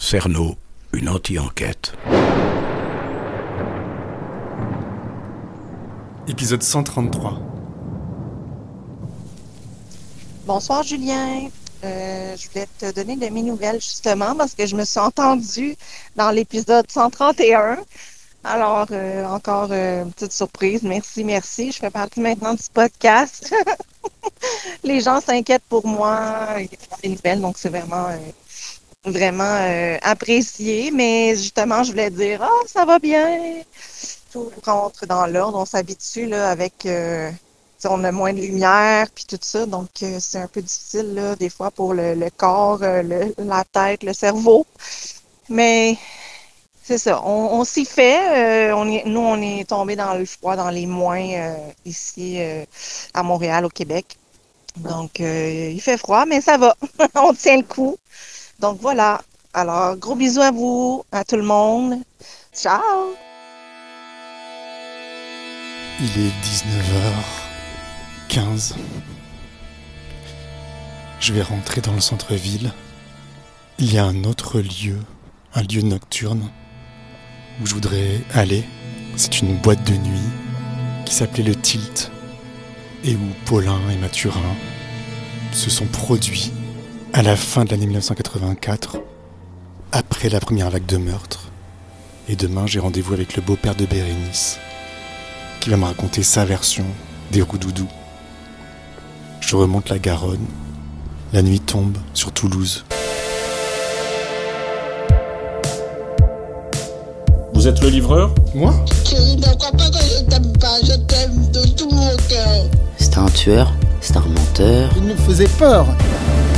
Cerno, une anti-enquête. Épisode 133. Bonsoir Julien. Je voulais te donner de mes nouvelles justement parce que je me suis entendue dans l'épisode 131. Alors, encore une petite surprise. Merci. Je fais partie maintenant du podcast. Les gens s'inquiètent pour moi. Ils font des nouvelles, donc c'est vraiment apprécié. Mais justement, je voulais dire, ça va bien. Tout rentre dans l'ordre. On s'habitue là avec... on a moins de lumière puis tout ça, donc c'est un peu difficile là, des fois pour le corps, la tête, le cerveau. Mais c'est ça, on s'y fait. Nous, on est tombé dans le froid, dans les moins ici à Montréal, au Québec. Donc, il fait froid, mais ça va. On tient le coup. Donc voilà. Alors, gros bisous à vous, à tout le monde. Ciao! Il est 19h15. Je vais rentrer dans le centre-ville. Il y a un autre lieu, un lieu nocturne, où je voudrais aller. C'est une boîte de nuit qui s'appelait le Tilt, et où Paulin et Mathurin se sont produits à la fin de l'année 1984, après la première vague de meurtres. Et demain, j'ai rendez-vous avec le beau-père de Bérénice, qui va me raconter sa version des Roudoudous. Je remonte la Garonne. La nuit tombe sur Toulouse. Vous êtes le livreur ? Moi ? Chérie, ne crois pas que je t'aime pas, je t'aime de tout mon cœur. C'est un tueur, c'est un menteur. Il me faisait peur.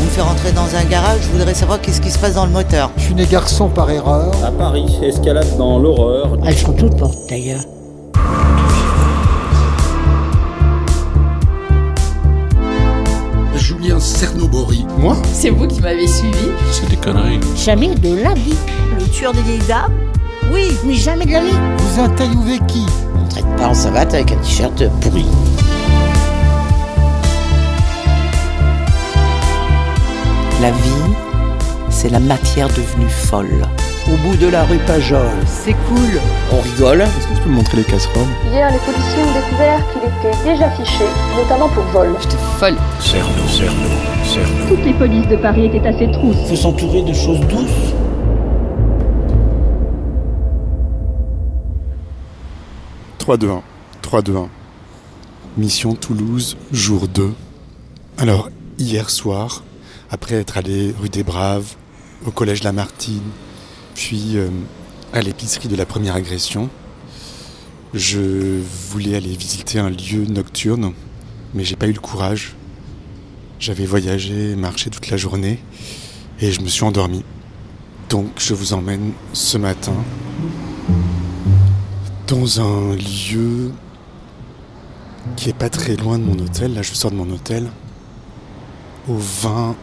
On me fait rentrer dans un garage, je voudrais savoir qu'est-ce qui se passe dans le moteur. Je suis né garçon par erreur. À Paris, escalade dans l'horreur. Elles sont toutes mortes d'ailleurs. Julien Cernobori. Moi ? C'est vous qui m'avez suivi. C'est des conneries. Jamais de la vie. Le tueur des vieilles dames ? Oui, mais jamais de la vie. Vous interviewez qui ? On ne traite pas en savate avec un t-shirt pourri. La vie, c'est la matière devenue folle. Au bout de la rue Pajol, c'est cool. On rigole. Est-ce que tu peux me montrer les casseroles ? Hier, les policiers ont découvert qu'il était déjà fiché, notamment pour vol. J'étais folle. Cerno. Toutes les polices de Paris étaient à ses trousses. Faut s'entourer de choses douces. « 3-2-1. Mission Toulouse, jour 2. Alors, hier soir, après être allé rue des Braves, au collège Lamartine, puis à l'épicerie de la première agression, je voulais aller visiter un lieu nocturne, mais j'ai pas eu le courage. J'avais voyagé, marché toute la journée, et je me suis endormi. Donc je vous emmène ce matin dans un lieu qui est pas très loin de mon hôtel. Là, je sors de mon hôtel, au 20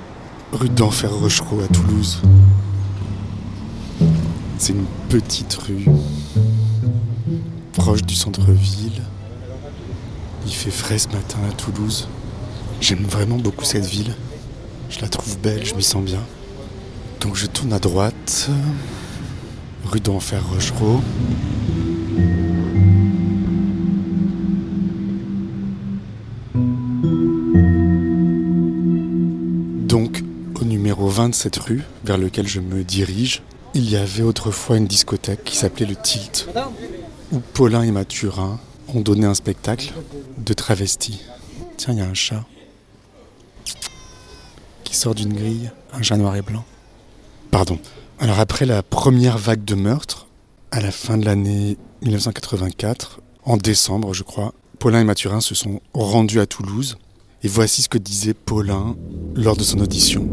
rue d'Enfer Rochereau à Toulouse. C'est une petite rue proche du centre-ville. Il fait frais ce matin à Toulouse. J'aime vraiment beaucoup cette ville. Je la trouve belle, je m'y sens bien. Donc je tourne à droite, rue d'Enfer Rochereau. Donc, au numéro 20 de cette rue, vers lequel je me dirige, il y avait autrefois une discothèque qui s'appelait le Tilt, où Paulin et Mathurin ont donné un spectacle de travestis. Tiens, il y a un chat qui sort d'une grille, un chat noir et blanc. Pardon. Alors après la première vague de meurtres, à la fin de l'année 1984, en décembre je crois, Paulin et Mathurin se sont rendus à Toulouse. Et voici ce que disait Paulin lors de son audition.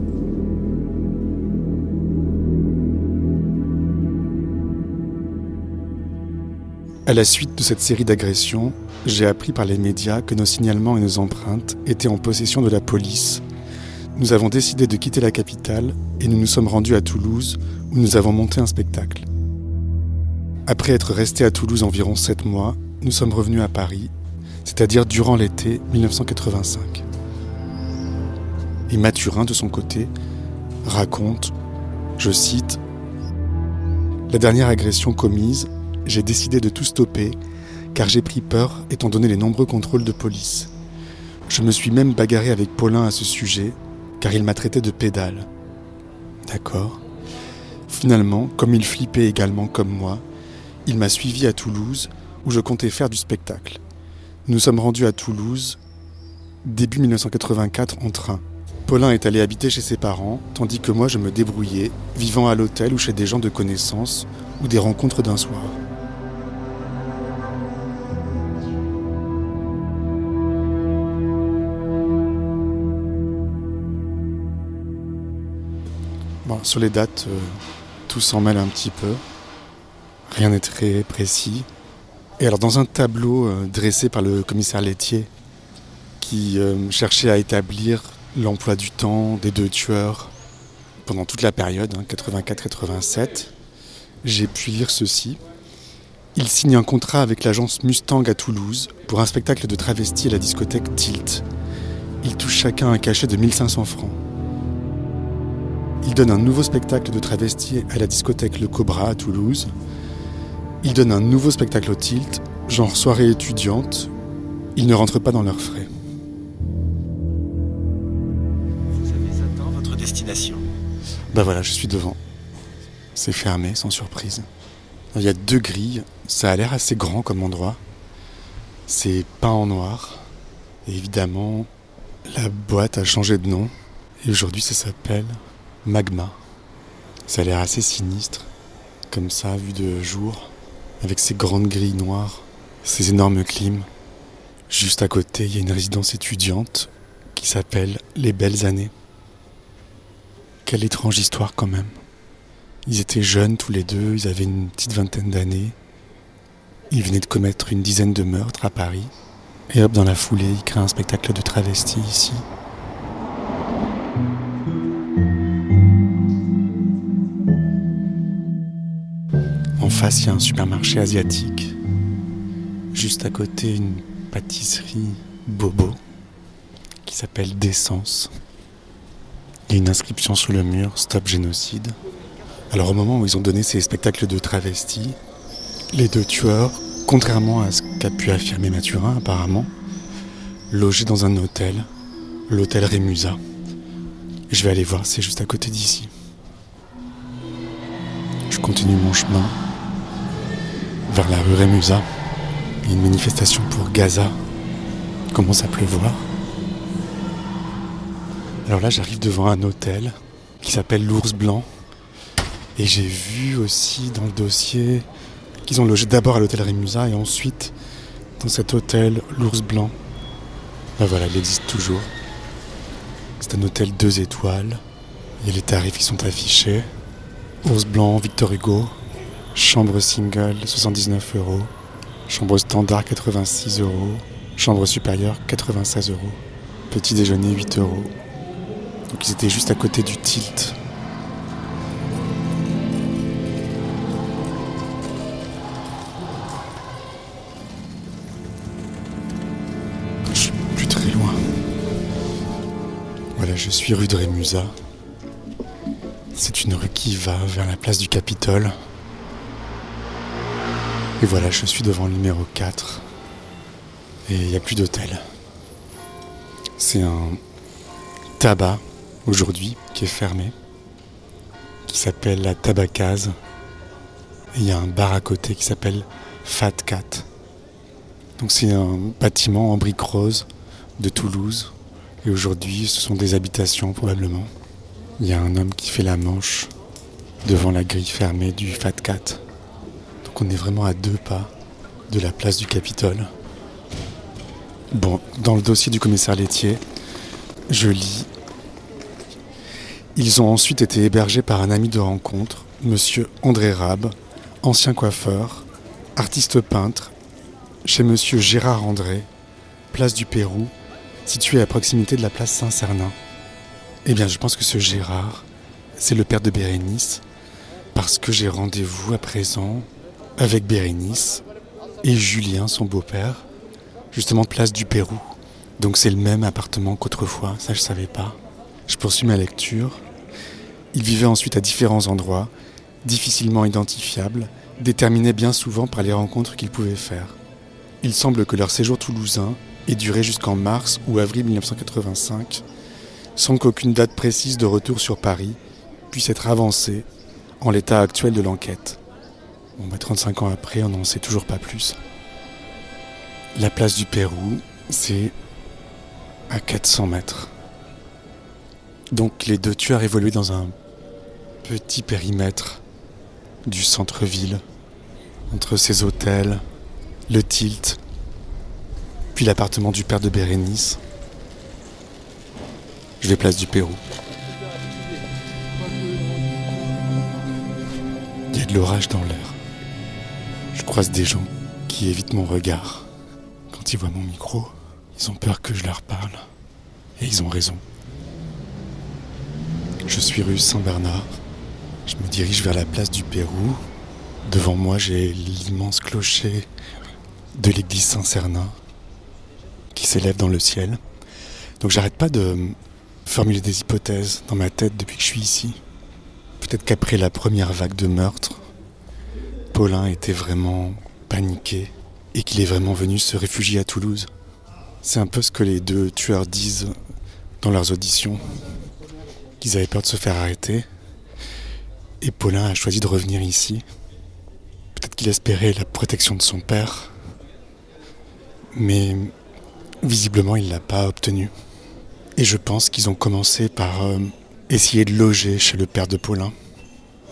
À la suite de cette série d'agressions, j'ai appris par les médias que nos signalements et nos empreintes étaient en possession de la police. Nous avons décidé de quitter la capitale et nous nous sommes rendus à Toulouse où nous avons monté un spectacle. Après être restés à Toulouse environ 7 mois, nous sommes revenus à Paris, c'est-à-dire durant l'été 1985. Et Mathurin, de son côté, raconte, je cite, La dernière agression commise, j'ai décidé de tout stopper car j'ai pris peur étant donné les nombreux contrôles de police. Je me suis même bagarré avec Paulin à ce sujet car il m'a traité de pédale. D'accord. Finalement, comme il flippait également comme moi, il m'a suivi à Toulouse où je comptais faire du spectacle. Nous sommes rendus à Toulouse début 1984 en train. Paulin est allé habiter chez ses parents, tandis que moi je me débrouillais, vivant à l'hôtel ou chez des gens de connaissance ou des rencontres d'un soir. Bon, sur les dates, tout s'en mêle un petit peu. Rien n'est très précis. Et alors dans un tableau dressé par le commissaire laitier qui cherchait à établir l'emploi du temps des deux tueurs pendant toute la période, 84-87, j'ai pu lire ceci. Ils signent un contrat avec l'agence Mustang à Toulouse pour un spectacle de travesti à la discothèque Tilt. Ils touchent chacun un cachet de 1500 francs. Ils donnent un nouveau spectacle de travesti à la discothèque Le Cobra à Toulouse. Ils donnent un nouveau spectacle au Tilt, genre soirée étudiante. Ils ne rentrent pas dans leurs frais. Vous avez atteint votre destination. Ben voilà, je suis devant. C'est fermé, sans surprise. Il y a 2 grilles, ça a l'air assez grand comme endroit. C'est peint en noir. Et évidemment, la boîte a changé de nom. Et aujourd'hui, ça s'appelle Magma. Ça a l'air assez sinistre, comme ça, vu de jour, avec ces grandes grilles noires, ces énormes clims. Juste à côté, il y a une résidence étudiante qui s'appelle Les Belles Années. Quelle étrange histoire quand même. Ils étaient jeunes tous les deux, ils avaient une petite vingtaine d'années. Ils venaient de commettre une dizaine de meurtres à Paris. Et hop, dans la foulée, ils créent un spectacle de travesti ici. En face, il y a un supermarché asiatique. Juste à côté, une pâtisserie bobo qui s'appelle D'Essence. Il y a une inscription sur le mur, Stop Génocide. Alors au moment où ils ont donné ces spectacles de travestis, les 2 tueurs, contrairement à ce qu'a pu affirmer Mathurin apparemment, logeaient dans un hôtel, l'hôtel Rémusat. Je vais aller voir, c'est juste à côté d'ici. Je continue mon chemin vers la rue Rémusat. Il y a une manifestation pour Gaza. Il commence à pleuvoir. Alors là, j'arrive devant un hôtel qui s'appelle l'Ours Blanc. Et j'ai vu aussi dans le dossier qu'ils ont logé d'abord à l'hôtel Rémusat et ensuite dans cet hôtel, l'Ours Blanc. Ben voilà, il existe toujours. C'est un hôtel 2 étoiles. Il y a les tarifs qui sont affichés. Ours Blanc, Victor Hugo. Chambre single, 79 €. Chambre standard, 86 €. Chambre supérieure, 96 €. Petit déjeuner, 8 €. Donc ils étaient juste à côté du Tilt. Je suis plus très loin. Voilà, je suis rue de Rémusat. C'est une rue qui va vers la place du Capitole. Et voilà, je suis devant le numéro 4. Et il n'y a plus d'hôtel. C'est un tabac, aujourd'hui, qui est fermé, qui s'appelle la Tabacase. Et il y a un bar à côté qui s'appelle Fat Cat. Donc c'est un bâtiment en briques roses de Toulouse. Et aujourd'hui, ce sont des habitations, probablement. Il y a un homme qui fait la manche devant la grille fermée du Fat Cat. Donc on est vraiment à 2 pas de la place du Capitole. Bon, dans le dossier du commissaire laitier, je lis. Ils ont ensuite été hébergés par un ami de rencontre, monsieur André Rab, ancien coiffeur, artiste peintre, chez monsieur Gérard André, place du Pérou, située à proximité de la place Saint-Cernin. Eh bien, je pense que ce Gérard, c'est le père de Bérénice, parce que j'ai rendez-vous à présent avec Bérénice et Julien, son beau-père, justement place du Pérou. Donc c'est le même appartement qu'autrefois, ça je savais pas. Je poursuis ma lecture. Ils vivaient ensuite à différents endroits difficilement identifiables, déterminés bien souvent par les rencontres qu'ils pouvaient faire. Il semble que leur séjour toulousain ait duré jusqu'en mars ou avril 1985, sans qu'aucune date précise de retour sur Paris puisse être avancée en l'état actuel de l'enquête. 35 ans après, on n'en sait toujours pas plus. La place du Pérou, c'est à 400 mètres. Donc les deux tueurs évoluaient dans un petit périmètre du centre-ville, entre ces hôtels, le Tilt, puis l'appartement du père de Bérénice. Je vais place du Pérou. Il y a de l'orage dans l'air. Je croise des gens qui évitent mon regard. Quand ils voient mon micro, ils ont peur que je leur parle. Et ils ont raison. Je suis rue Saint-Bernard. Je me dirige vers la place du Pérou. Devant moi, j'ai l'immense clocher de l'église Saint-Cernin qui s'élève dans le ciel. Donc j'arrête pas de formuler des hypothèses dans ma tête depuis que je suis ici. Peut-être qu'après la première vague de meurtres, Paulin était vraiment paniqué et qu'il est vraiment venu se réfugier à Toulouse. C'est un peu ce que les deux tueurs disent dans leurs auditions, qu'ils avaient peur de se faire arrêter. Et Paulin a choisi de revenir ici. Peut-être qu'il espérait la protection de son père, mais visiblement il ne l'a pas obtenue. Et je pense qu'ils ont commencé par essayer de loger chez le père de Paulin.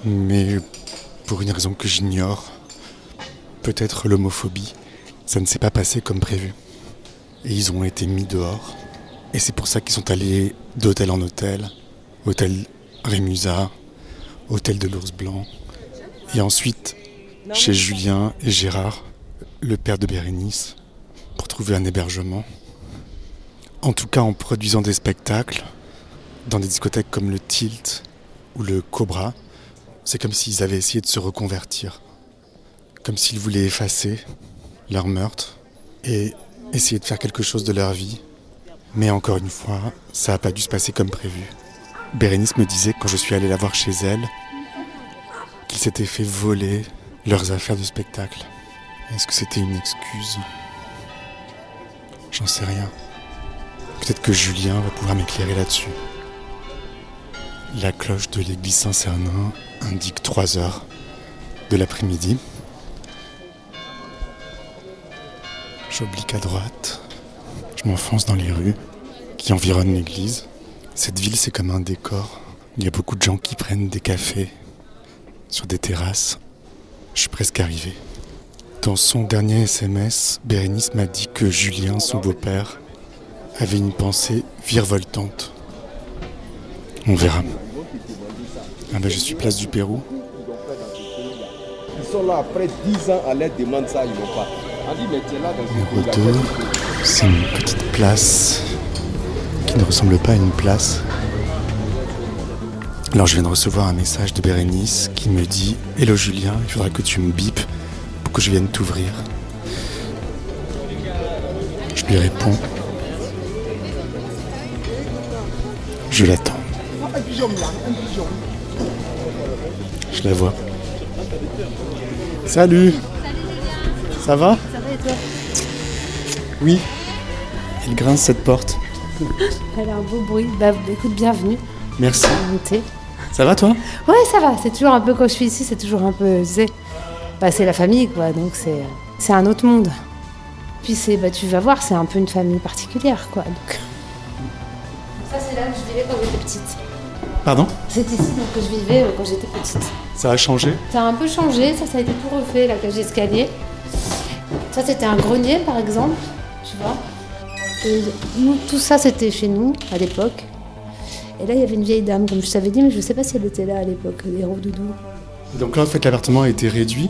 Mais pour une raison que j'ignore, peut-être l'homophobie, ça ne s'est pas passé comme prévu. Et ils ont été mis dehors. Et c'est pour ça qu'ils sont allés d'hôtel en hôtel. Hôtel Rémusat, hôtel de l'Ours Blanc. Et ensuite, chez Julien et Gérard, le père de Bérénice, pour trouver un hébergement. En tout cas, en produisant des spectacles, dans des discothèques comme le Tilt ou le Cobra, c'est comme s'ils avaient essayé de se reconvertir. Comme s'ils voulaient effacer leur meurtre et essayer de faire quelque chose de leur vie. Mais encore une fois, ça n'a pas dû se passer comme prévu. Bérénice me disait, quand je suis allé la voir chez elle, qu'ils s'étaient fait voler leurs affaires de spectacle. Est-ce que c'était une excuse ? J'en sais rien. Peut-être que Julien va pouvoir m'éclairer là-dessus. La cloche de l'église Saint-Cernin indique 3 heures de l'après-midi. J'oblique à droite. Je m'enfonce dans les rues qui environnent l'église. Cette ville, c'est comme un décor. Il y a beaucoup de gens qui prennent des cafés sur des terrasses. Je suis presque arrivé. Dans son dernier SMS, Bérénice m'a dit que Julien, son beau-père, avait une pensée virevoltante. On verra. Ah ben je suis place du Pérou. Ils sont là après 10 ans à l'aide demande ça, ils n'ont pas. Numéro 2, c'est une petite place qui ne ressemble pas à une place. Alors je viens de recevoir un message de Bérénice qui me dit « Hello Julien, il faudra que tu me bipes pour que je vienne t'ouvrir. » Je lui réponds. Je l'attends. Je la vois. Salut. Ça va ? Ça va et toi ? Oui. Elle grince cette porte. Elle a un beau bruit. Bah écoute, bienvenue. Merci. Montez. Ça va toi ? Ouais, ça va. C'est toujours un peu, quand je suis ici, c'est toujours un peu, tu sais, bah, c'est la famille quoi, donc c'est un autre monde. Puis tu vas voir, c'est un peu une famille particulière quoi. Donc. Ça c'est là où je vivais quand j'étais petite. Pardon ? C'est ici donc, que je vivais quand j'étais petite. Ça a changé ? Ça a un peu changé, ça a été tout refait, la cage d'escalier. Ça c'était un grenier par exemple, tu vois. Et nous, tout ça c'était chez nous à l'époque. Et là il y avait une vieille dame, comme je t'avais dit, mais je sais pas si elle était là à l'époque, des Roux-Doudou. Donc là en fait l'appartement a été réduit ?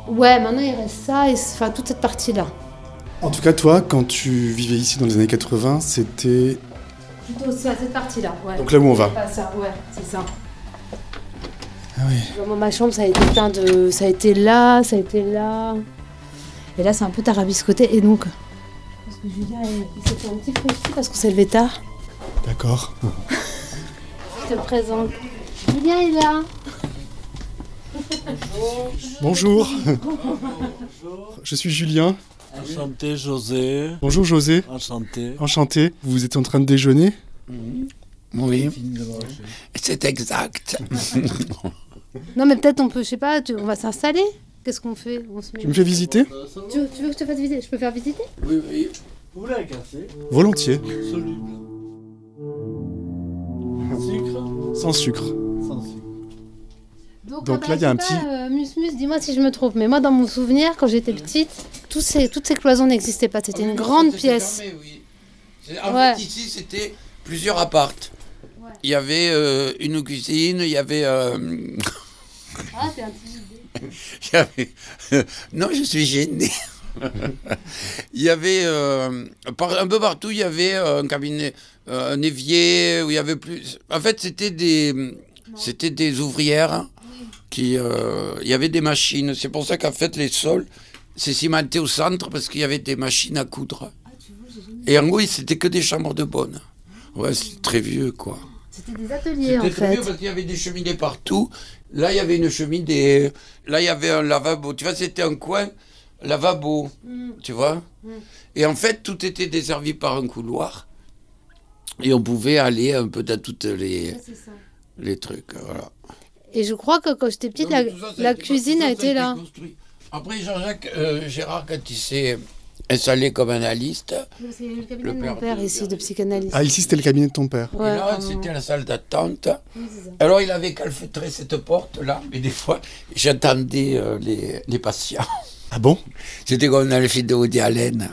Ouais, maintenant il reste ça, et enfin toute cette partie-là. En tout cas toi, quand tu vivais ici dans les années 80, c'était... Plutôt ça, cette partie-là, ouais. Donc là où on va. Pas ça, ouais, c'est ça. Ah oui. Dans ma chambre, ça a été plein de... Ça a été là, ça a été là. Et là, c'est un peu tarabiscoté. Et donc... Parce que Julien, il s'est fait un petit foutu parce qu'on s'est levé tard. D'accord. Je te présente. Julien est là. Bonjour. Je suis Julien. Enchanté, José. Bonjour, José. Enchanté. Enchanté. Vous êtes en train de déjeuner ? Oui, c'est exact. Non, mais peut-être on peut, je sais pas, on va s'installer. Qu'est-ce qu'on fait? Tu me fais visiter ? Tu veux que je te fasse visiter? Je peux faire visiter? Oui. Vous voulez un café? Volontiers. Soluble. Sucre? Sans sucre. Sans sucre. Donc là, il y a un petit... Mus, dis-moi si je me trompe, mais moi, dans mon souvenir, quand j'étais petite, toutes ces cloisons n'existaient pas. C'était une grande pièce. Fermé, oui. En fait, ici, c'était plusieurs appartes. Ouais. Il y avait une cuisine, il y avait... Ah, t'es intimidé. Non, je suis gêné. Il y avait... un peu partout, il y avait un cabinet, un évier, où il y avait plus... En fait, c'était des ouvrières... il y avait des machines. C'est pour ça qu'en fait, les sols, c'est cimenté au centre parce qu'il y avait des machines à coudre. Et en gros, c'était que des chambres de bonne. Ouais, c'est très vieux, quoi. C'était des ateliers, en fait. C'était très vieux parce qu'il y avait des cheminées partout. Là, il y avait une cheminée. Là, il y avait un lavabo. Tu vois, c'était un coin lavabo. Tu vois. Et en fait, tout était desservi par un couloir. Et on pouvait aller un peu dans toutes les trucs. Voilà. Et je crois que quand j'étais petite, la cuisine a été là. Après, Jean-Jacques Gérard, quand il s'est installé comme analyste... C'est le cabinet de mon père ici, de psychanalyste. Ah, ici, c'était le cabinet de ton père. Ouais, et là, c'était la salle d'attente. Oui, alors, il avait calfeutré cette porte-là, mais des fois, j'attendais les patients. Ah bon? C'était comme dans le film de Woody Allen.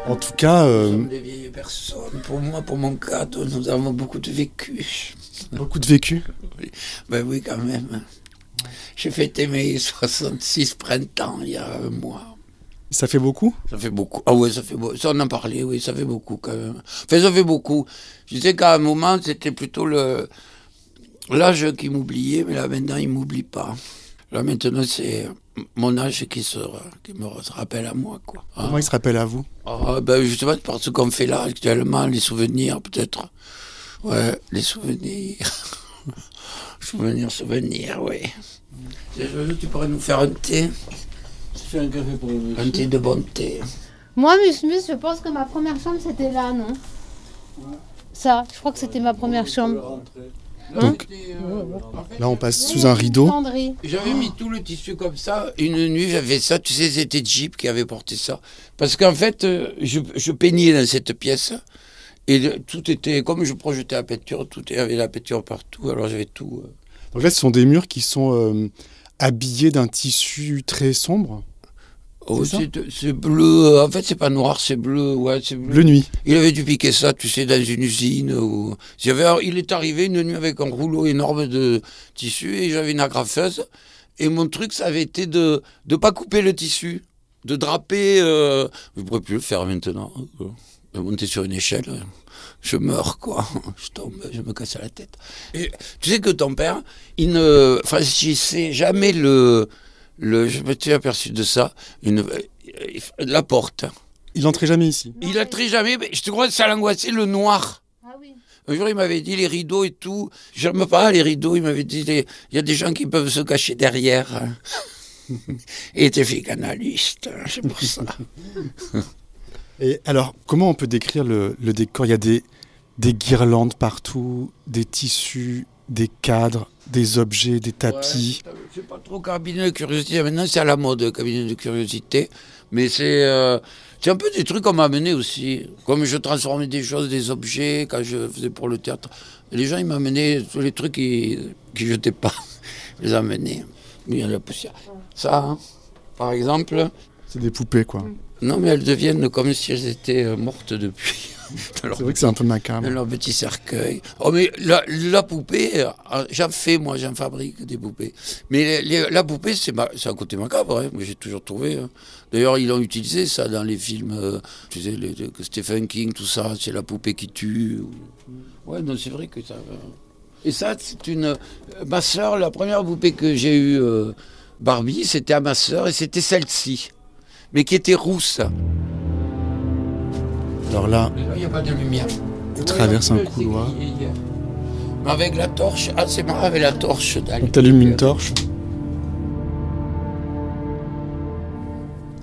En tout cas... Nous sommes des vieilles personnes. Pour moi, pour mon cas, nous avons beaucoup de vécu. Beaucoup de vécu? Oui. Ben oui, quand même. J'ai fêté mes 66 printemps il y a un mois. Ça fait beaucoup? Ça fait beaucoup. Ah oui, ça fait beaucoup. Ça, on en parlait, oui, ça fait beaucoup quand même. Enfin, ça fait beaucoup. Je disais qu'à un moment, c'était plutôt l'âge qui m'oubliait, mais là, maintenant, il ne m'oublie pas. Là, maintenant, c'est mon âge qui me rappelle à moi, quoi. Comment il se rappelle à vous? Ben, justement, par ce qu'on fait là, actuellement, les souvenirs, peut-être. Ouais, les souvenirs. Souvenirs, oui. Tu pourrais nous faire un thé? Je fais un café pour le monsieur. Un thé de bon thé. Moi, Mus, je pense que ma première chambre, c'était là, non? Ouais. Ça, je crois que c'était ma première chambre. Donc, là, on passe sous un rideau. J'avais mis tout le tissu comme ça. Une nuit, j'avais ça. Tu sais, c'était Jeep qui avait porté ça. Parce qu'en fait, je peignais dans cette pièce. Et tout était, comme je projetais la peinture, il y avait la peinture partout. Alors j'avais tout. Donc là, ce sont des murs qui sont habillés d'un tissu très sombre. Oh, c'est bleu. En fait, c'est pas noir, c'est bleu. Ouais, c'est bleu. Bleu nuit. Il avait dû piquer ça, tu sais, dans une usine. Il est arrivé une nuit avec un rouleau énorme de tissu et j'avais une agrafeuse. Et mon truc, ça avait été de ne pas couper le tissu, de draper. Je ne pourrais plus le faire maintenant. De monter sur une échelle, je meurs, quoi. Je tombe, je me casse la tête. Et tu sais que ton père, il ne franchissait jamais je me suis aperçu de ça, la porte. Il n'entrait jamais ici? Il n'entrait jamais, mais je te crois que ça l'angoissait, le noir. Ah oui. Un jour, il m'avait dit les rideaux et tout. J'aime pas les rideaux, il m'avait dit, il y a des gens qui peuvent se cacher derrière. Il était psychanalyste, c'est pour ça. Et alors, comment on peut décrire le décor? Il y a des guirlandes partout, des tissus, des cadres, des objets, des tapis. Ouais, c'est pas trop cabinet de curiosité. Maintenant, c'est à la mode, cabinet de curiosité. Mais c'est un peu des trucs qu'on m'a amené aussi. Comme je transformais des choses, des objets, quand je faisais pour le théâtre. Les gens, ils m'amenaient tous les trucs qu'ils jetaient pas. Ils les amenaient. Il y a la poussière. Ça, hein, par exemple... C'est des poupées, quoi. Non, mais elles deviennent comme si elles étaient mortes depuis. C'est vrai que c'est un peu macabre. Leur petit cercueil. Oh, mais la poupée, j'en fabrique des poupées. Mais la poupée, c'est un côté macabre. Hein. Moi, j'ai toujours trouvé. Hein. D'ailleurs, ils ont utilisé ça dans les films, tu sais, Stephen King, tout ça. C'est la poupée qui tue. Ouais, non, c'est vrai que ça. Et ça, c'est une... Ma sœur, la première poupée que j'ai eue, Barbie, c'était à ma sœur, et c'était celle-ci, mais qui était rousse. Alors là, il n'y a pas de lumière. on traverse un couloir. Mais avec la torche, ah c'est marrant, avec la torche. On t'allume une torche.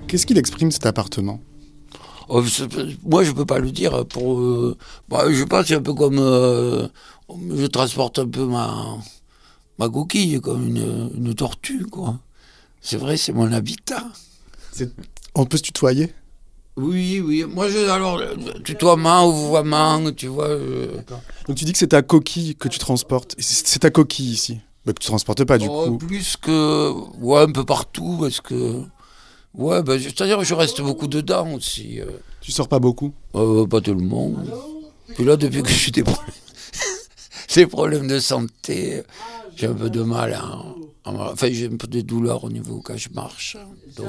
Qu'est-ce qu'il exprime cet appartement ? Oh, moi, je peux pas le dire. Je pense que c'est un peu comme... je transporte un peu ma coquille, comme une tortue, quoi. C'est vrai, c'est mon habitat. On peut se tutoyer ? Oui. Moi, alors, tutoiement ou vouvoiement, tu vois. Donc tu dis que c'est ta coquille que tu transportes. Et c'est ta coquille ici, que tu transportes pas du coup. Plus que... Ouais, un peu partout, parce que... Ouais, c'est-à-dire que je reste beaucoup dedans aussi. Tu sors pas beaucoup ? Pas tout le monde. Puis là, depuis que j'ai des problèmes de santé, j'ai un peu de mal enfin, j'ai un peu de douleurs au niveau quand je marche. Donc,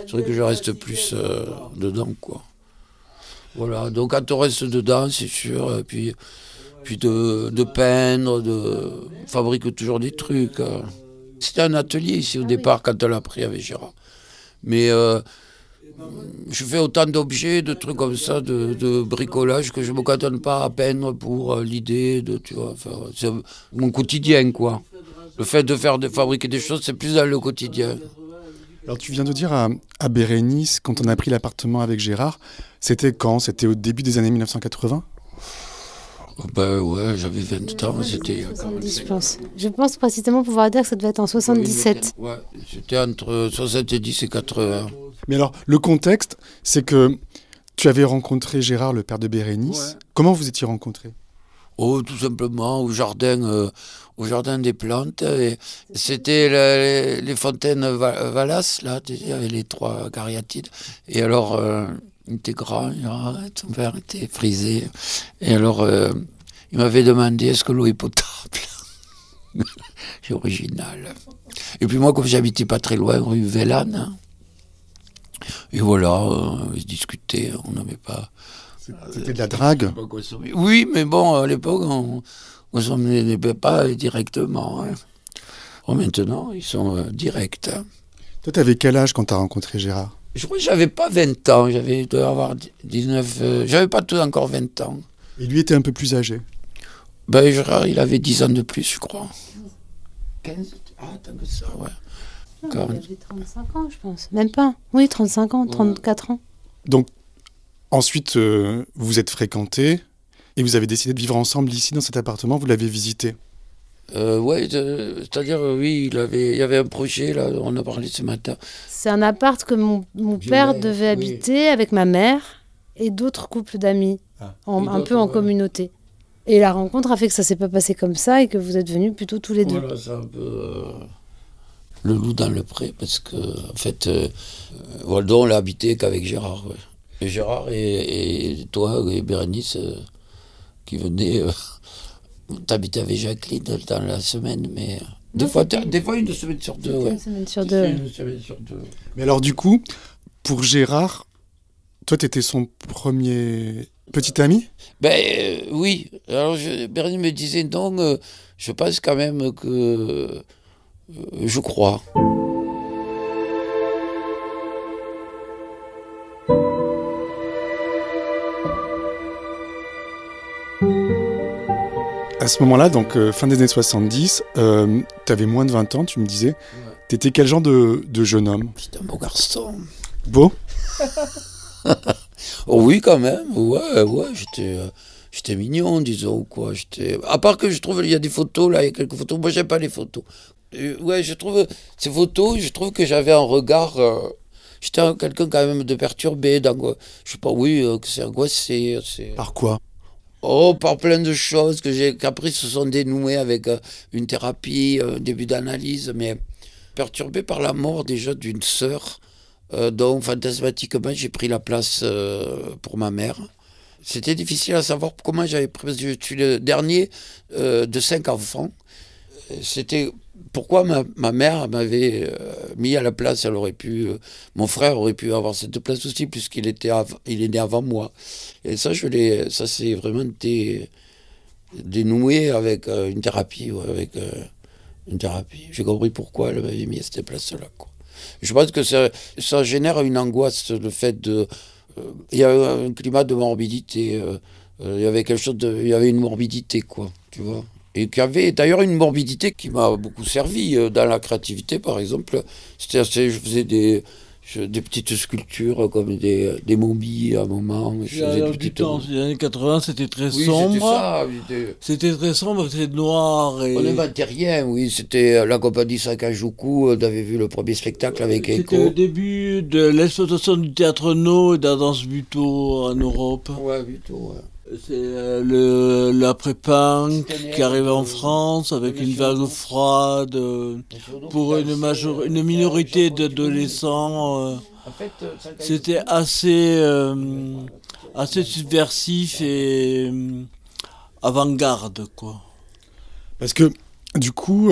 c'est vrai que je reste plus dedans, quoi. Voilà, donc quand on reste dedans, c'est sûr. Puis de peindre, on fabrique toujours des trucs. C'était un atelier ici au départ, quand on l'a pris avec Gérard. Mais je fais autant d'objets, de trucs comme ça, de bricolage, que je ne me cantonne pas à peindre pour l'idée tu vois, c'est mon quotidien, quoi. Le fait de fabriquer des choses, c'est plus dans le quotidien. Alors tu viens de dire à Bérénice, quand on a pris l'appartement avec Gérard, c'était quand ? C'était au début des années 1980 ? Ouais, j'avais 20 ans, c'était... 70, je pense. Je pense précisément pouvoir dire que ça devait être en 77. Ouais, c'était entre 70 et 80. Mais alors, le contexte, c'est que tu avais rencontré Gérard, le père de Bérénice. Ouais. Comment vous étiez rencontrés ? Oh, tout simplement, au jardin des plantes. Et c'était les fontaines Valas, là, avec les 3 cariatides. Et alors... il était grand, son père était frisé. Et alors, il m'avait demandé est-ce que l'eau est potable. C'est original. Et puis moi, comme j'habitais pas très loin, rue Vélane, et voilà, on discutait, on n'avait pas... C'était de la drague ? Oui, mais bon, à l'époque, on s'en menait pas directement. Hein. Bon, maintenant, ils sont directs. Toi, t'avais quel âge quand t'as rencontré Gérard ? Je crois que j'avais pas 20 ans, j'avais dû avoir 19... j'avais pas tout encore 20 ans. Et lui était un peu plus âgé ? Gérard, il avait 10 ans de plus, je crois. 15 ? Ah, tant que ça, ouais. Non, il avait 35 ans, je pense. Même pas. Oui, 35 ans, 34 ans. Donc, ensuite, vous vous êtes fréquentés et vous avez décidé de vivre ensemble ici, dans cet appartement, vous l'avez visité ? Oui, c'est-à-dire, oui, il y avait un projet, là, on a parlé ce matin. C'est un appart que mon père devait habiter avec ma mère et d'autres couples d'amis, un peu en communauté. Et la rencontre a fait que ça ne s'est pas passé comme ça et que vous êtes venus plutôt tous les deux. Voilà, c'est un peu le loup dans le pré, parce que, en fait, Waldo, on l'a habité qu'avec Gérard. Ouais. Et Gérard et toi et Bérénice qui venaient... T'habitais avec Jacqueline dans la semaine, mais des fois une semaine sur deux. Ouais. Une semaine sur deux. Mais alors du coup, pour Gérard, toi t'étais son premier petit ami ? Oui. Alors Bérénice me disait non, je pense quand même que je crois. À ce moment-là, donc fin des années 70, tu avais moins de 20 ans, tu me disais. Ouais. T'étais quel genre de jeune homme ? J'étais un beau garçon. Beau ? Oh oui, quand même. Ouais, j'étais mignon, disons, quoi. À part que je trouve, il y a des photos, là, il y a quelques photos. Moi, j'aime pas les photos. Ouais, je trouve, ces photos, je trouve que j'avais un regard... j'étais quelqu'un quand même de perturbé, je sais pas, que c'est angoissé. Par quoi ? Oh, par plein de choses qu'après se sont dénouées avec une thérapie, un début d'analyse, mais perturbé par la mort déjà d'une sœur, donc fantasmatiquement j'ai pris la place pour ma mère. C'était difficile à savoir comment j'avais pris, parce que je suis le dernier de 5 enfants. C'était pourquoi ma mère m'avait mis à la place. Elle aurait pu, mon frère aurait pu avoir cette place aussi, puisqu'il est né avant moi. Et ça, ça c'est vraiment été dénoué avec une thérapie. Ouais, avec une thérapie. J'ai compris pourquoi elle m'avait mis à cette place-là, quoi. Je pense que ça génère une angoisse, le fait de... Il y a un climat de morbidité. Il y avait quelque chose il y avait une morbidité, quoi, tu vois. Et qui avait d'ailleurs une morbidité qui m'a beaucoup servi dans la créativité, par exemple. Je faisais des petites sculptures comme des momies à un moment. Dans les années 80, c'était très sombre. C'était très sombre, très noir. Et... On n'inventait rien, oui. C'était la compagnie Sakajuku. On avait vu le premier spectacle avec Echo. C'était le début de l'exploitation du théâtre No et de la danse Butoh en Europe. Ouais, Butoh, ouais. C'est l'après-punk qui arrive en France avec une vague froide pour une minorité d'adolescents. C'était assez subversif et avant-garde, quoi. Parce que, du coup,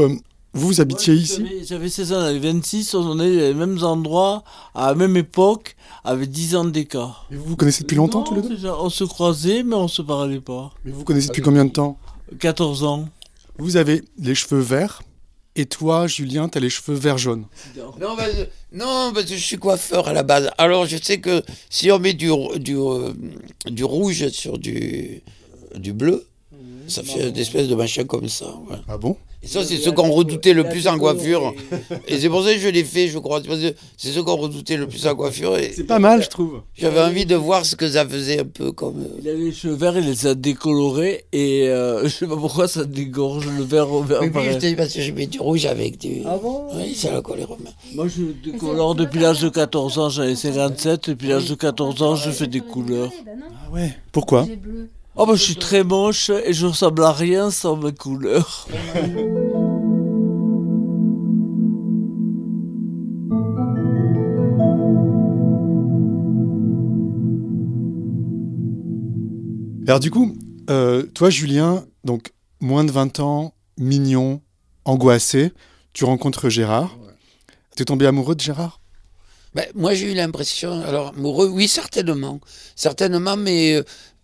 vous habitiez ici ? J'avais 16 ans, j'avais 26, on est les mêmes endroits, à la même époque, avec 10 ans d'écart. Et vous vous connaissez depuis longtemps, tous les deux ? On se croisait, mais on ne se parlait pas. Mais vous vous connaissez depuis combien de temps ? 14 ans. Vous avez les cheveux verts, et toi, Julien, t'as les cheveux vert jaune. Non, parce que je suis coiffeur à la base. Alors, je sais que si on met du rouge sur du bleu, ça fait une espèce de machin comme ça. Ouais. Ah bon ? Et ça, c'est ce qu'on redoutait le plus en coiffure. Et c'est pour ça que je l'ai fait, je crois. C'est ce qu'on redoutait le plus en coiffure. Et c'est pas mal, je trouve. J'avais envie de voir ce que ça faisait un peu comme... Il avait les cheveux verts, il les a décolorés. Et je sais pas pourquoi ça dégorge le vert au vert. Oui, je te dis parce que j'ai mis du rouge avec du... Ah bon ? Oui, ça la colère. Moi, je décolore depuis l'âge de 14 ans. J'avais 57. Depuis l'âge de 14 ans, je fais des couleurs. Ah ouais ? Pourquoi ? Oh bah je suis très moche et je ressemble à rien sans mes couleurs. Alors du coup, toi Julien, donc moins de 20 ans, mignon, angoissé, tu rencontres Gérard. Ouais. T'es tombé amoureux de Gérard ? Ben, moi j'ai eu l'impression, alors amoureux, oui certainement, mais...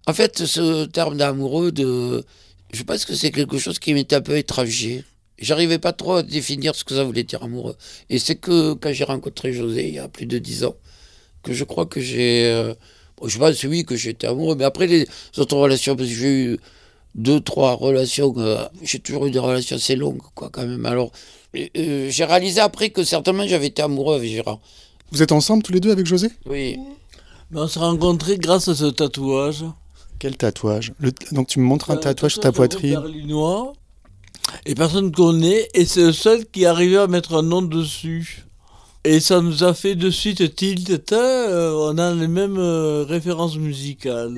En fait, ce terme d'amoureux, je pense que c'est quelque chose qui m'était un peu étranger. J'arrivais pas trop à définir ce que ça voulait dire amoureux. Et c'est que quand j'ai rencontré José, il y a plus de 10 ans, que je crois que j'ai... je pense, oui, que j'étais amoureux. Mais après, les autres relations, parce que j'ai eu 2-3 relations, j'ai toujours eu des relations assez longues, quoi, quand même. Alors, j'ai réalisé après que certainement j'avais été amoureux avec Gérard. Vous êtes ensemble tous les deux avec José ? Oui. Mais on s'est rencontrés grâce à ce tatouage. Quel tatouage ? Donc tu me montres un tatouage sur ta poitrine. Berlinois, et personne ne connaît, et c'est le seul qui arrivait à mettre un nom dessus. Et ça nous a fait de suite tilt, on a les mêmes références musicales.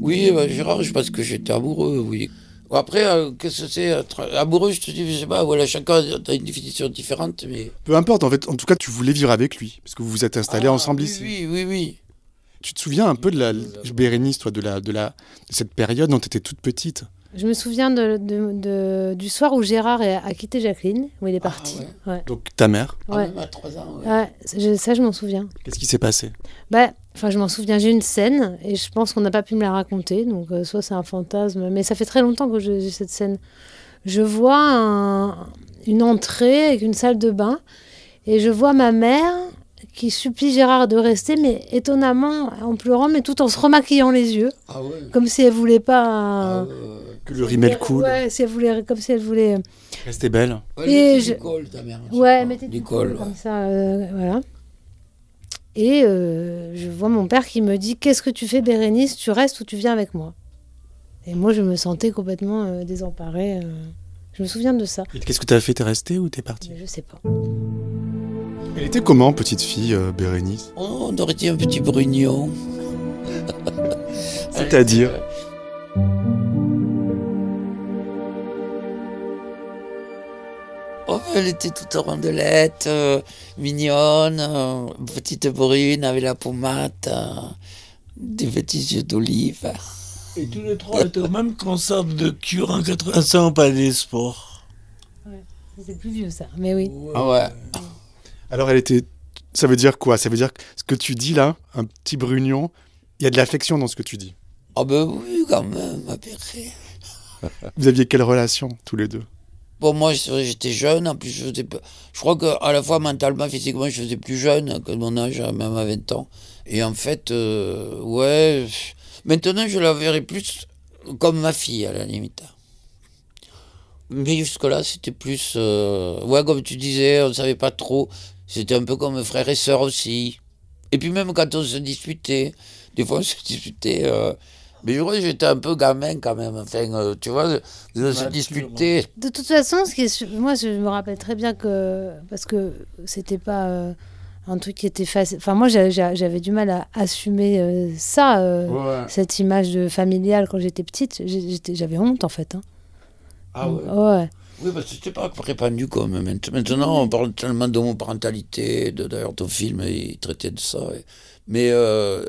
Oui, Gérard, je pense que j'étais amoureux, oui. Après, qu'est-ce que c'est être amoureux, je te dis, je sais pas, voilà, chacun a une définition différente, mais... Peu importe, en fait, en tout cas, tu voulais vivre avec lui, parce que vous vous êtes installés ensemble ici. Oui. Tu te souviens un peu de Bérénice, toi, de cette période dont tu étais toute petite ? Je me souviens du soir où Gérard a quitté Jacqueline, où il est parti. Ouais. Ouais. Donc ta mère ? Ouais. À 3 ans, ça, je m'en souviens. Qu'est-ce qui s'est passé ? Je m'en souviens, j'ai une scène, et je pense qu'on n'a pas pu me la raconter, donc soit c'est un fantasme, mais ça fait très longtemps que j'ai cette scène. Je vois une entrée avec une salle de bain, et je vois ma mère qui supplie Gérard de rester, mais étonnamment en pleurant, mais tout en se remaquillant les yeux, comme si elle voulait pas... que le rimel coule. Ouais, comme si elle voulait... Rester belle. Et Nicole, ta mère. Ouais, elle mettait Nicole, comme ça, voilà. Et je vois mon père qui me dit « Qu'est-ce que tu fais, Bérénice ? Tu restes ou tu viens avec moi ?» Et moi, je me sentais complètement désemparée. Je me souviens de ça. Et qu'est-ce que tu as fait ? T'es restée ou t'es partie ? Je sais pas. Elle était comment, petite fille, Bérénice ? On aurait dit un petit brugnon. C'est-à-dire ? Elle était toute rondelette, mignonne, petite brune avec la pommade, des petits yeux d'olive. Et tous les trois étaient au même concert de Cure en 85 au Palais des Sports. Ouais, c'est plus vieux ça, mais oui. Ah ouais. Alors ça veut dire quoi? Ça veut dire que ce que tu dis là, un petit brugnon, il y a de l'affection dans ce que tu dis. Ah ben oui, quand même, ma perrée. Vous aviez quelle relation, tous les deux? Bon, moi, c'est vrai, j'étais jeune, en plus, je crois qu'à la fois, mentalement, physiquement, je faisais plus jeune que mon âge, même à 20 ans. Et en fait, ouais, maintenant, je la verrais plus comme ma fille, à la limite. Mais jusque-là, c'était plus... ouais, comme tu disais, on ne savait pas trop. C'était un peu comme frère et sœur aussi. Et puis même quand on se disputait, des fois on se disputait... mais je crois que j'étais un peu gamin quand même. Enfin, tu vois, de se disputer. De toute façon, moi, je me rappelle très bien que... Parce que c'était pas un truc qui était facile. Enfin, moi, j'avais du mal à assumer ça, ouais. Cette image familiale quand j'étais petite. J'avais honte, en fait. Hein. Ah ouais. Ouais. Oui, parce que c'était pas répandu comme maintenant. On parle tellement d'homoparentalité. D'ailleurs, ton film, il traitait de ça. Mais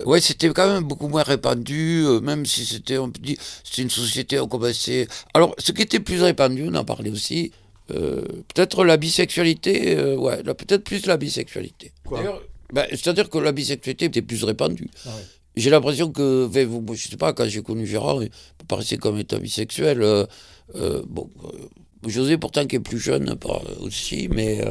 ouais, c'était quand même beaucoup moins répandu, même si c'était, on peut dire, c'était une société, on commençait... Alors, ce qui était plus répandu, on en parlait aussi, peut-être la bisexualité, ouais, peut-être plus la bisexualité. D'ailleurs, c'est-à-dire que la bisexualité était plus répandue. Ah ouais. J'ai l'impression que, je sais pas, quand j'ai connu Gérard, il me paraissait comme étant bisexuel. José, pourtant, qui est plus jeune aussi, mais...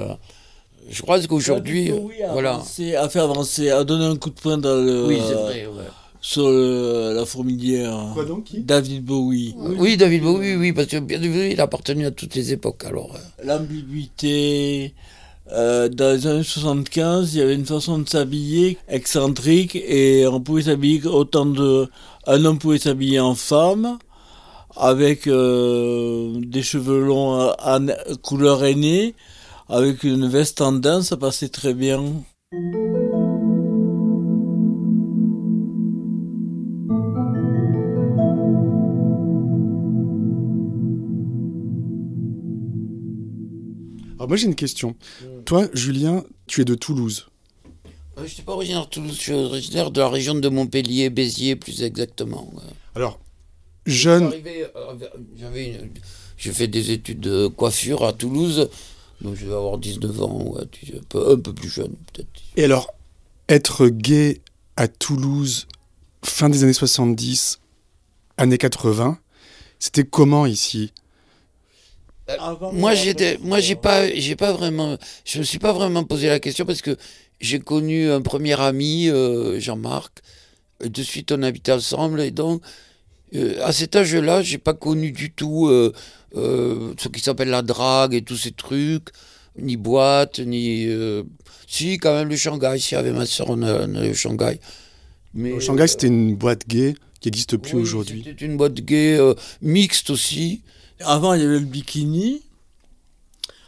je crois qu'aujourd'hui, voilà. À faire avancer, à donner un coup de poing dans le. Oui, c'est vrai, ouais. Sur la fourmilière. Quoi donc, qui? David Bowie. Oui, David Bowie, oui, parce que bien sûr, il a appartenu à toutes les époques. Alors. L'ambiguïté. Dans les années 75, il y avait une façon de s'habiller excentrique et on pouvait s'habiller un homme pouvait s'habiller en femme avec des cheveux longs à couleur aînée. Avec une veste en daim, ça passait très bien. Alors moi j'ai une question. Toi, Julien, tu es de Toulouse. Je ne suis pas originaire de Toulouse, je suis originaire de la région de Montpellier, Béziers plus exactement. Alors, jeune... J'ai fait des études de coiffure à Toulouse. Donc je vais avoir 19 ans, ouais, un peu plus jeune peut-être. Et alors, être gay à Toulouse, fin des années 70, années 80, c'était comment ici? Moi, j'ai pas vraiment, je me suis pas vraiment posé la question parce que j'ai connu un premier ami, Jean-Marc, et de suite on habitait ensemble et donc à cet âge-là, j'ai pas connu du tout ce qui s'appelle la drague et tous ces trucs, ni boîte, ni... Si, quand même, le Shanghai, si avec ma soeur, on a le Shanghai. Mais, le Shanghai, c'était une boîte gay qui n'existe plus aujourd'hui. C'était une boîte gay mixte aussi. Avant, il y avait le bikini,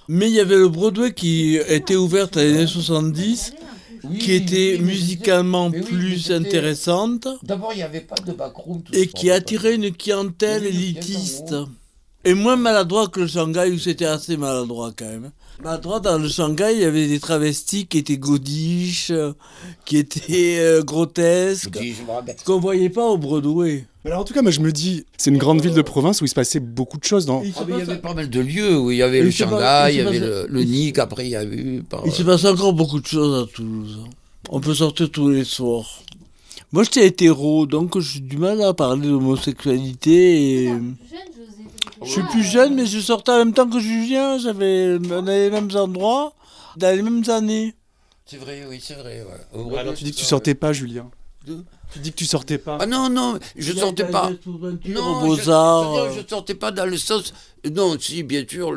mais il y avait le Broadway qui était ouvert dans les années 70, qui était musicalement plus intéressante. D'abord, il n'y avait pas de backroom. Et qui attirait une clientèle élitiste. Et moins maladroit que le Shanghai, où c'était assez maladroit quand même. Maladroit, dans le Shanghai, il y avait des travestis qui étaient godiches, qui étaient grotesques, qu'on ne voyait pas au Broadway. Alors en tout cas, moi je me dis, c'est une grande ville de province où il se passait beaucoup de choses. Il y avait pas mal de lieux, où il y avait le Shanghai, il y avait le Nick, après il y a eu... Il se passe encore beaucoup de choses à Toulouse. On peut sortir tous les soirs. Moi j'étais hétéro, donc j'ai du mal à parler d'homosexualité. Et... Je suis plus jeune, mais je sortais en même temps que Julien, on avait les mêmes endroits, dans les mêmes années. C'est vrai, oui, c'est vrai. Ouais. Alors tu dis que tu sortais pas, Julien. Tu dis que tu sortais pas. Ah non, je sortais pas. Non, je sortais pas dans le sens. Non, si, bien sûr,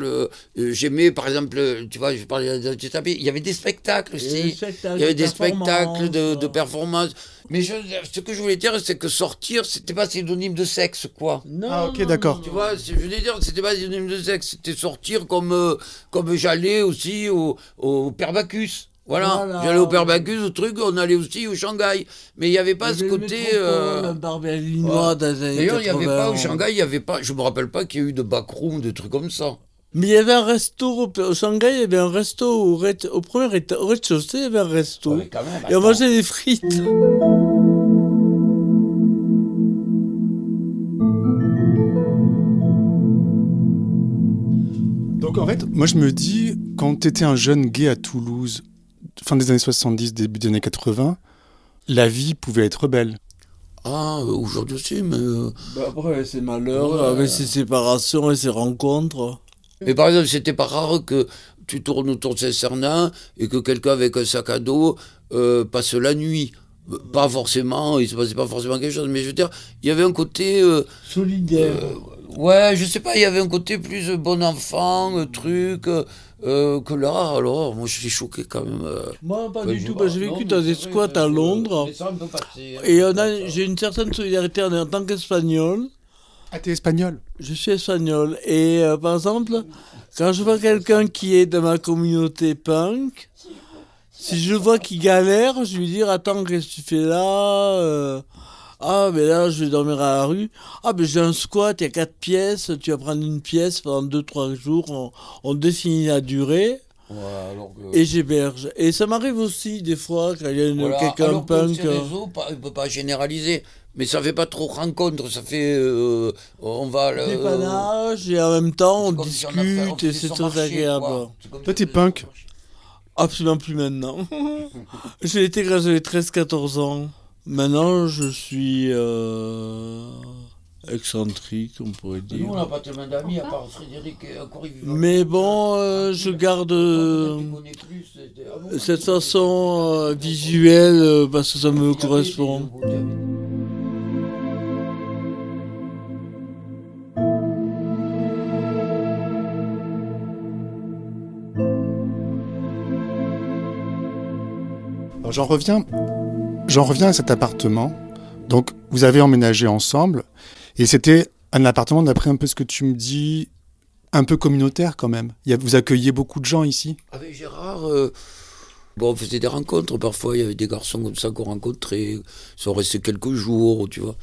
j'aimais, par exemple, tu vois, je parlais de il y avait des spectacles aussi. Il y avait des spectacles de performance. Mais ce que je voulais dire, c'est que sortir, c'était pas synonyme de sexe, quoi. Non. Ah, ok, d'accord. Tu vois, je voulais dire que c'était pas synonyme de sexe, c'était sortir comme j'allais aussi au Père Bacchus. Voilà. J'allais au Père Bacchus, au truc, on allait aussi au Shanghai. Mais il n'y avait pas ce côté... D'ailleurs, il n'y avait pas au Shanghai, il n'y avait pas... Je ne me rappelle pas qu'il y ait eu de backroom, de trucs comme ça. Mais il y avait un resto, au Shanghai, il y avait un resto, au rez-de-chaussée, il y avait un resto. Ouais, quand même, et on mangeait des frites. Donc en fait, moi je me dis, quand tu étais un jeune gay à Toulouse, fin des années 70, début des années 80, la vie pouvait être belle. Ah, aujourd'hui aussi, mais... après, c'est malheur, avec ses séparations et ses rencontres. Mais par exemple, c'était pas rare que tu tournes autour de Saint-Cernin et que quelqu'un avec un sac à dos passe la nuit. Pas forcément, il se passait pas forcément quelque chose, mais je veux dire, il y avait un côté... solidaire. Ouais, je sais pas, il y avait un côté plus bon enfant, truc... que là, alors, moi je suis choqué quand même. Moi, pas du tout. J'ai vécu dans des squats à Londres. Et j'ai une certaine solidarité en tant qu'Espagnol. Ah, t'es espagnol? Je suis espagnol. Et par exemple, quand je vois quelqu'un qui est de ma communauté punk, si je vois qu'il galère, je lui dis attends, qu'est-ce que tu fais là Ah, mais là, je vais dormir à la rue. Ah, mais j'ai un squat, il y a 4 pièces. Tu vas prendre une pièce pendant 2-3 jours. On définit la durée. Ouais, alors que... Et j'héberge. Et ça m'arrive aussi, des fois, quand il y a quelqu'un punk. Ces réseaux, on ne peut pas généraliser. Mais ça fait pas trop rencontre. Ça fait... on va... dépannage, et en même temps, on discute, et c'est très agréable. Toi, t'es punk? Absolument plus maintenant. Je l'ai été quand j'avais 13-14 ans. Maintenant, je suis excentrique, on pourrait dire. Nous, on n'a pas tellement d'amis, à part Frédéric et Cory. Mais bon, je garde cette façon visuelle parce que ça me correspond. Alors, J'en reviens à cet appartement. Donc, vous avez emménagé ensemble. Et c'était un appartement, d'après un peu ce que tu me dis, un peu communautaire quand même. Vous accueilliez beaucoup de gens ici? Avec Gérard, on faisait des rencontres. Parfois, il y avait des garçons comme ça qu'on rencontrait. Ça restait quelques jours, tu vois.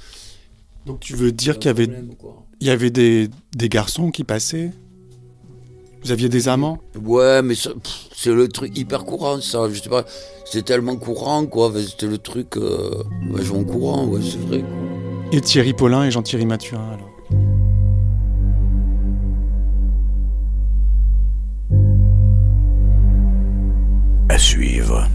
Donc, tu veux dire qu'il y avait des garçons qui passaient? Vous aviez des amants? Ouais, mais c'est le truc hyper courant, ça. Je sais pas, c'est tellement courant, quoi. C'était le truc vachement courant, ouais, c'est vrai, quoi. Et Thierry Paulin et Jean-Thierry Mathurin, alors? À suivre.